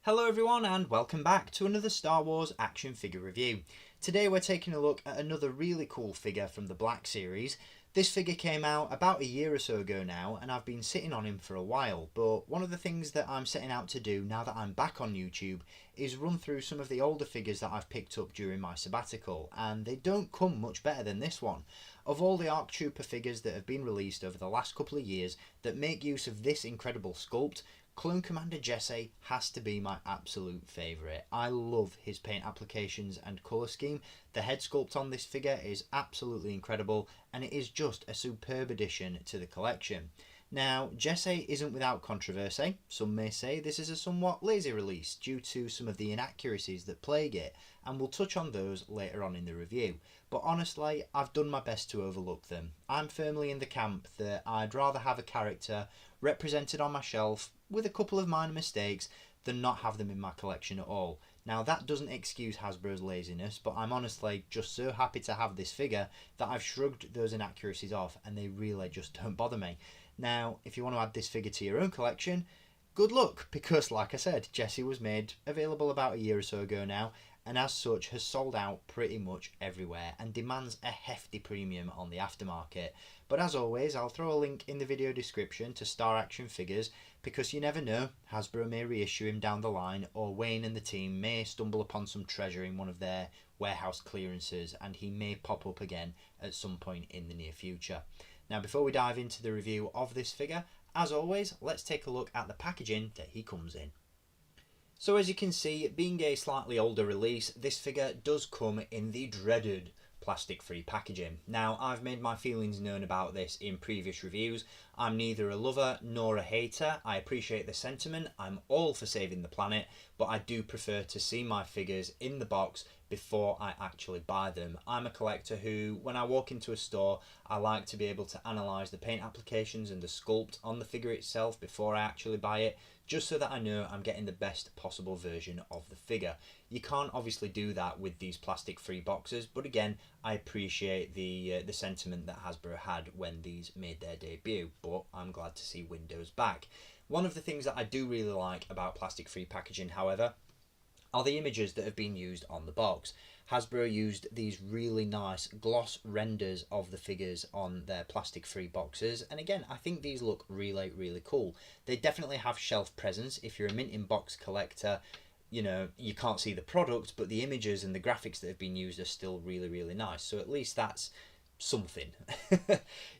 Hello everyone and welcome back to another Star Wars action figure review. Today we're taking a look at another really cool figure from the Black series. This figure came out about a year or so ago now and I've been sitting on him for a while, but one of the things that I'm setting out to do now that I'm back on YouTube is run through some of the older figures that I've picked up during my sabbatical, and they don't come much better than this one. Of all the ARC Trooper figures that have been released over the last couple of years that make use of this incredible sculpt, Clone Commander Jesse has to be my absolute favourite. I love his paint applications and colour scheme. The head sculpt on this figure is absolutely incredible and it is just a superb addition to the collection. Now, Jesse isn't without controversy. Some may say this is a somewhat lazy release due to some of the inaccuracies that plague it, and we'll touch on those later on in the review. But honestly, I've done my best to overlook them. I'm firmly in the camp that I'd rather have a character represented on my shelf with a couple of minor mistakes than not have them in my collection at all. Now, that doesn't excuse Hasbro's laziness, but I'm honestly just so happy to have this figure that I've shrugged those inaccuracies off and they really just don't bother me. Now, if you want to add this figure to your own collection, good luck, because like I said, Jesse was made available about a year or so ago now, and as such has sold out pretty much everywhere and demands a hefty premium on the aftermarket. But as always, I'll throw a link in the video description to Star Action Figures, because you never know, Hasbro may reissue him down the line, or Wayne and the team may stumble upon some treasure in one of their warehouse clearances and he may pop up again at some point in the near future. Now, before we dive into the review of this figure, as always, let's take a look at the packaging that he comes in. So as you can see, being a slightly older release, this figure does come in the dreaded plastic-free packaging. Now, I've made my feelings known about this in previous reviews. I'm neither a lover nor a hater. I appreciate the sentiment. I'm all for saving the planet, but I do prefer to see my figures in the box before I actually buy them. I'm a collector who, when I walk into a store, I like to be able to analyse the paint applications and the sculpt on the figure itself before I actually buy it, just so that I know I'm getting the best possible version of the figure. You can't obviously do that with these plastic-free boxes, but again, I appreciate the sentiment that Hasbro had when these made their debut, but I'm glad to see Windows back. One of the things that I do really like about plastic-free packaging, however, are the images that have been used on the box. Hasbro used these really nice gloss renders of the figures on their plastic-free boxes, and again, I think these look really cool. They definitely have shelf presence. If you're a mint in box collector, you know, you can't see the product, but the images and the graphics that have been used are still really nice, so at least that's something.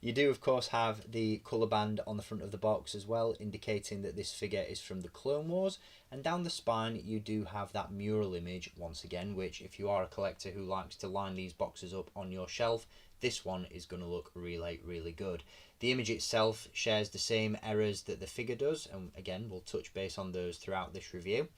You do of course have the colour band on the front of the box as well, indicating that this figure is from the Clone Wars, and down the spine you do have that mural image once again, which if you are a collector who likes to line these boxes up on your shelf, this one is going to look really good. The image itself shares the same errors that the figure does, and again we'll touch base on those throughout this review.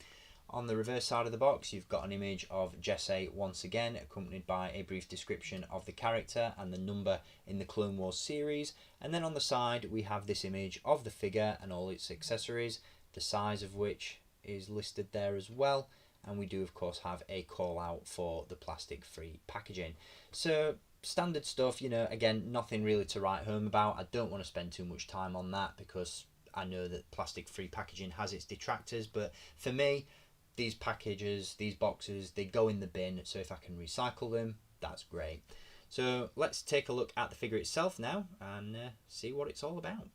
On the reverse side of the box, you've got an image of Jesse once again, accompanied by a brief description of the character and the number in the Clone Wars series. And then on the side, we have this image of the figure and all its accessories, the size of which is listed there as well. And we do, of course, have a call out for the plastic-free packaging. So, standard stuff, you know, again, nothing really to write home about. I don't want to spend too much time on that because I know that plastic-free packaging has its detractors, but for me, these packages, these boxes, they go in the bin, so if I can recycle them, that's great. So let's take a look at the figure itself now and see what it's all about.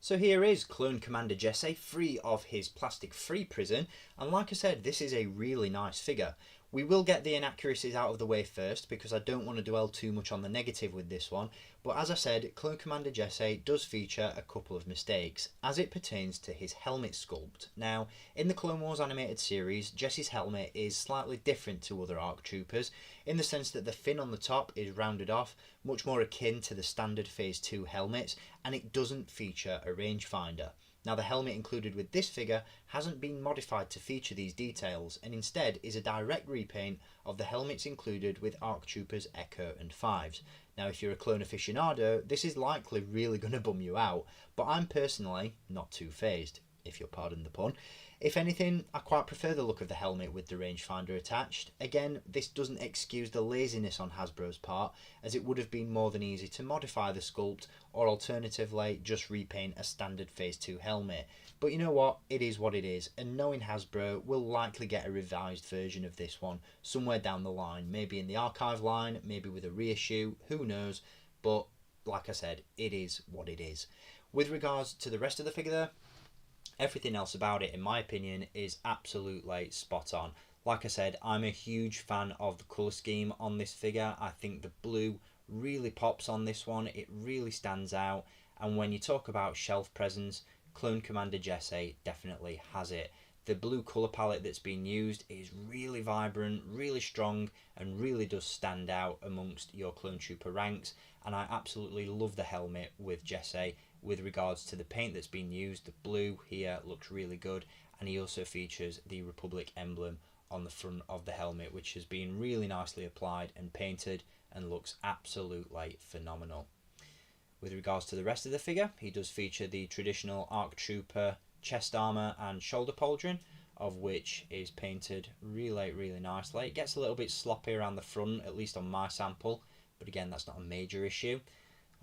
So here is Clone Commander Jesse, free of his plastic-free prison, and like I said, this is a really nice figure. We will get the inaccuracies out of the way first because I don't want to dwell too much on the negative with this one, but as I said, Clone Commander Jesse does feature a couple of mistakes as it pertains to his helmet sculpt. Now, in the Clone Wars animated series, Jesse's helmet is slightly different to other ARC Troopers in the sense that the fin on the top is rounded off, much more akin to the standard Phase 2 helmets, and it doesn't feature a rangefinder. Now, the helmet included with this figure hasn't been modified to feature these details, and instead is a direct repaint of the helmets included with ARC Troopers Echo and 5s. Now, if you're a clone aficionado, this is likely really going to bum you out, but I'm personally not too phased, if you'll pardon the pun. If anything, I quite prefer the look of the helmet with the rangefinder attached. Again, this doesn't excuse the laziness on Hasbro's part, as it would have been more than easy to modify the sculpt, or alternatively just repaint a standard Phase 2 helmet. But you know what, it is what it is, and knowing Hasbro, we'll likely get a revised version of this one somewhere down the line, maybe in the archive line, maybe with a reissue, who knows, but like I said, it is what it is. With regards to the rest of the figure there, everything else about it, in my opinion, is absolutely spot on. Like I said, I'm a huge fan of the colour scheme on this figure. I think the blue really pops on this one, it really stands out, and when you talk about shelf presence, Clone Commander Jesse definitely has it. The blue colour palette that's been used is really vibrant, really strong, and really does stand out amongst your Clone Trooper ranks, and I absolutely love the helmet with Jesse. With regards to the paint that's been used, the blue here looks really good, and he also features the Republic emblem on the front of the helmet, which has been really nicely applied and painted and looks absolutely phenomenal. With regards to the rest of the figure, he does feature the traditional ARC Trooper chest armour and shoulder pauldron, of which is painted really nicely. It gets a little bit sloppy around the front, at least on my sample, but again, that's not a major issue.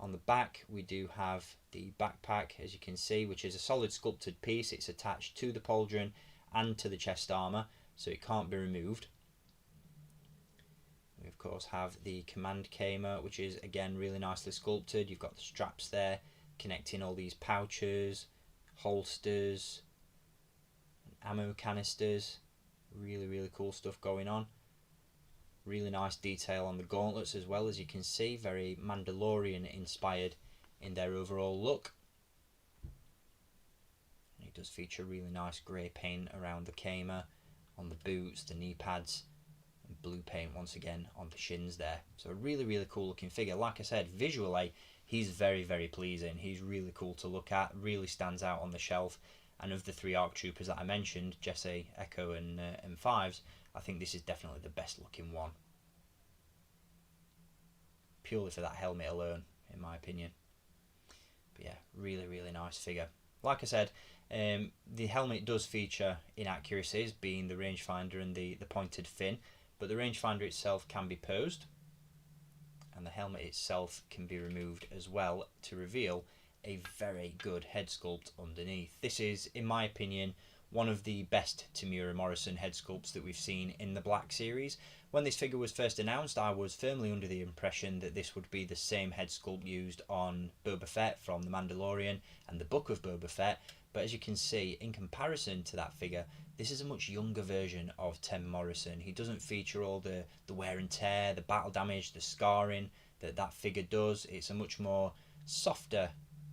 On the back, we do have the backpack, as you can see, which is a solid sculpted piece. It's attached to the pauldron and to the chest armour, so it can't be removed. We of course have the command camer, which is again really nicely sculpted. You've got the straps there connecting all these pouches, holsters, ammo canisters. Really cool stuff going on. Really nice detail on the gauntlets as well, as you can see, very Mandalorian inspired in their overall look. It does feature really nice grey paint around the camer, on the boots, the knee pads, and blue paint once again on the shins there. So a really cool looking figure. Like I said, visually he's very pleasing. He's really cool to look at, really stands out on the shelf, and of the three ARC Troopers that I mentioned, Jesse, Echo and Fives, I think this is definitely the best looking one. Purely for that helmet alone, in my opinion. But yeah, really nice figure. Like I said, the helmet does feature inaccuracies, being the rangefinder and the pointed fin, but the rangefinder itself can be posed, and the helmet itself can be removed as well to reveal a very good head sculpt underneath. This is, in my opinion, one of the best Temuera Morrison head sculpts that we've seen in the Black Series. When this figure was first announced, I was firmly under the impression that this would be the same head sculpt used on Boba Fett from The Mandalorian and the Book of Boba Fett, but as you can see, in comparison to that figure, this is a much younger version of Tem Morrison. He doesn't feature all the wear and tear, the battle damage, the scarring that figure does. It's a much more softer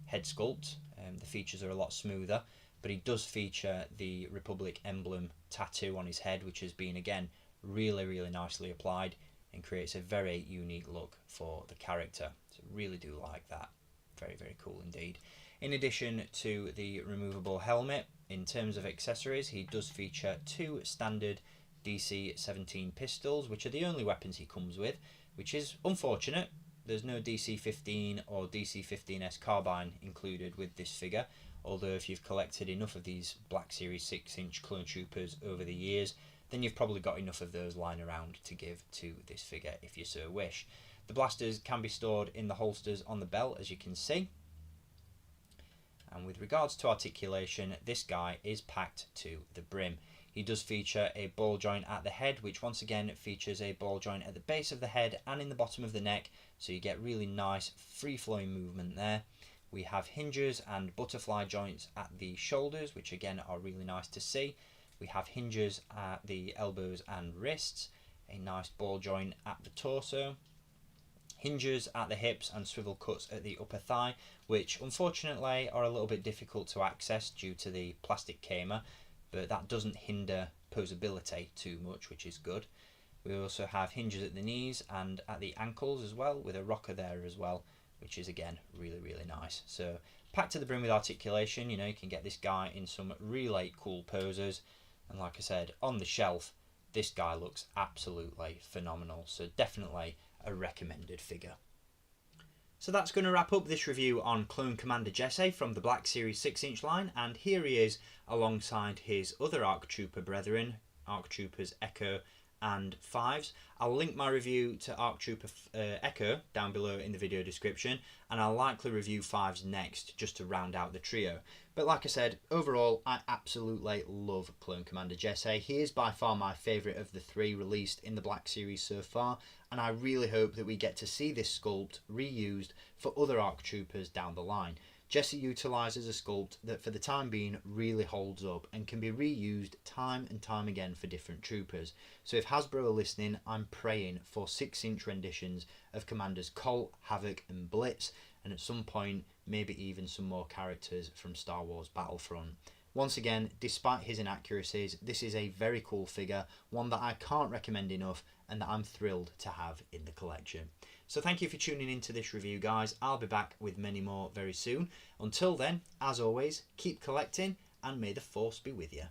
head sculpt. The features are a lot smoother, but he does feature the Republic emblem tattoo on his head, which has been again really nicely applied and creates a very unique look for the character. So really do like that. Very cool indeed. In addition to the removable helmet, in terms of accessories, he does feature two standard DC-17 pistols, which are the only weapons he comes with, which is unfortunate. There's no DC-15 or DC-15S carbine included with this figure, although if you've collected enough of these Black Series 6-inch Clone Troopers over the years, then you've probably got enough of those lying around to give to this figure if you so wish. The blasters can be stored in the holsters on the belt, as you can see. And with regards to articulation, this guy is packed to the brim. He does feature a ball joint at the head, which once again features a ball joint at the base of the head and in the bottom of the neck, so you get really nice free-flowing movement there. We have hinges and butterfly joints at the shoulders, which again are really nice to see. We have hinges at the elbows and wrists, a nice ball joint at the torso, hinges at the hips and swivel cuts at the upper thigh, which unfortunately are a little bit difficult to access due to the plastic camer, but that doesn't hinder posability too much, which is good. We also have hinges at the knees and at the ankles as well, with a rocker there as well, which is again really nice. So packed to the brim with articulation, you know, you can get this guy in some really cool poses, and like I said, on the shelf this guy looks absolutely phenomenal, so definitely a recommended figure. So that's going to wrap up this review on Clone Commander Jesse from the Black Series 6-inch line, and here he is alongside his other ARC Trooper brethren, ARC Troopers Echo and Fives. I'll link my review to ARC Trooper Echo down below in the video description, and I'll likely review Fives next just to round out the trio. But like I said, overall I absolutely love Clone Commander Jesse. He is by far my favourite of the three released in the Black Series so far, and I really hope that we get to see this sculpt reused for other ARC Troopers down the line. Jesse utilises a sculpt that for the time being really holds up and can be reused time and time again for different troopers. So if Hasbro are listening, I'm praying for 6-inch renditions of Commanders Colt, Havoc and Blitz, and at some point maybe even some more characters from Star Wars Battlefront. Once again, despite his inaccuracies, this is a very cool figure, one that I can't recommend enough and that I'm thrilled to have in the collection. So thank you for tuning into this review, guys. I'll be back with many more very soon. Until then, as always, keep collecting and may the Force be with you.